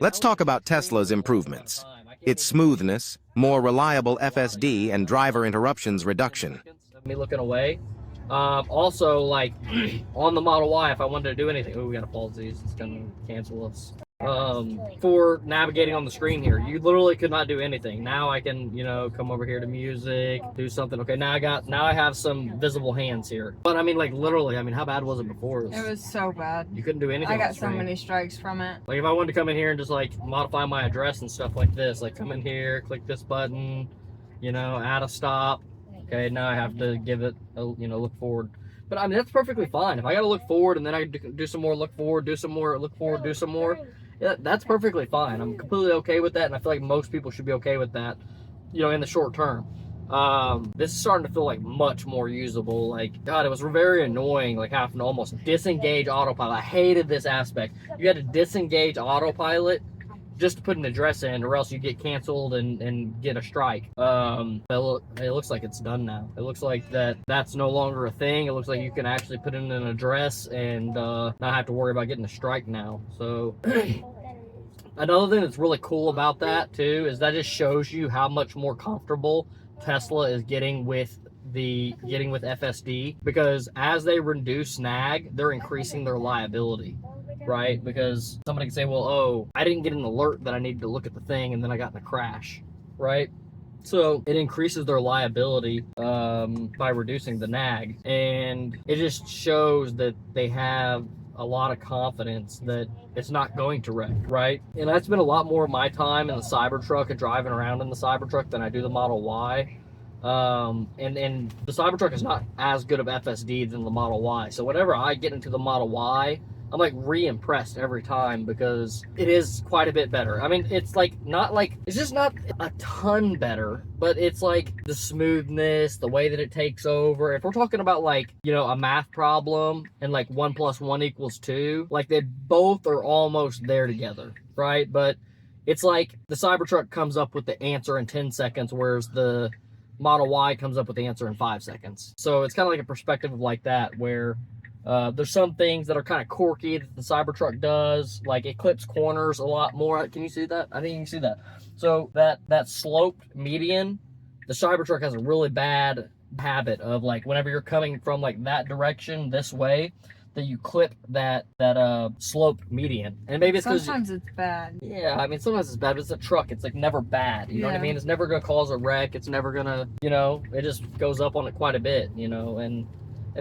Let's talk about Tesla's improvements. Its smoothness, more reliable FSD, and driver interruptions reduction. Me looking away. Also, like, on the Model Y, if I wanted to do anything... Oh, we gotta pause these. It's gonna cancel us. For navigating on the screen here, you literally could not do anything. Now I can, you know, come over here to music, do something. Okay, now I have some visible hands here. But I mean, like, literally, I mean, how bad was it before? It was so bad. You couldn't do anything. I got so many strikes from it. Like, if I wanted to come in here and just, like, modify my address and stuff like this, like, come in here, click this button, you know, add a stop. Okay, now I have to give it a, you know, look forward. But I mean, that's perfectly fine. If I gotta look forward and then I do some more, look forward, do some more, look forward, do some more, yeah, that's perfectly fine. I'm completely okay with that, and I feel like most people should be okay with that, you know, in the short term. This is starting to feel like much more usable. Like, God, it was very annoying, like having to almost disengage autopilot. I hated this aspect. You had to disengage autopilot just to put an address in, or else you get canceled and get a strike. It looks like it's done now. It looks like that's no longer a thing. It looks like you can actually put in an address and not have to worry about getting a strike now. So another thing that's really cool about that too is that just shows you how much more comfortable Tesla is getting with FSD, because as they reduce snag, they're increasing their liability. Right? Because somebody can say, well, oh, I didn't get an alert that I needed to look at the thing, and then I got in a crash, right? So it increases their liability by reducing the nag, and it just shows that they have a lot of confidence that it's not going to wreck, right? And I spend a lot more of my time in the Cybertruck and driving around in the Cybertruck than I do the Model Y. And the Cybertruck is not as good of FSD than the Model Y. So whenever I get into the Model Y, I'm like re-impressed every time, because it is quite a bit better. I mean, it's like it's just not a ton better, but it's like the smoothness, the way that it takes over. If we're talking about, like, you know, a math problem and like 1 + 1 = 2, like they both are almost there together, right? But it's like the Cybertruck comes up with the answer in 10 seconds, whereas the Model Y comes up with the answer in 5 seconds. So it's kind of like a perspective of like that, where there's some things that are kind of quirky that the Cybertruck does, like it clips corners a lot more. Can you see that? I think you can see that. So that sloped median, the Cybertruck has a really bad habit of, like, whenever you're coming from like that direction this way, that you clip that sloped median. And maybe it's because sometimes it's bad. Yeah, I mean, sometimes it's bad, but it's a truck. It's like never bad. You know what I mean? It's never gonna cause a wreck. It's never gonna, you know, it just goes up on it quite a bit, you know, and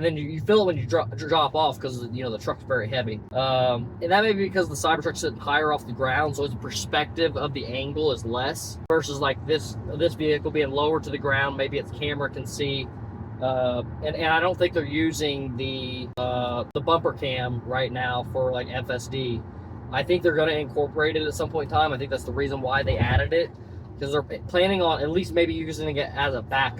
then you feel it when you drop off, because, you know, the truck's very heavy. And that may be because the Cybertruck's sitting higher off the ground, so its perspective of the angle is less, versus like this vehicle being lower to the ground. Maybe its camera can see. And I don't think they're using the bumper cam right now for like FSD. I think they're going to incorporate it at some point in time. I think that's the reason why they added it, because they're planning on at least maybe using it as a backup.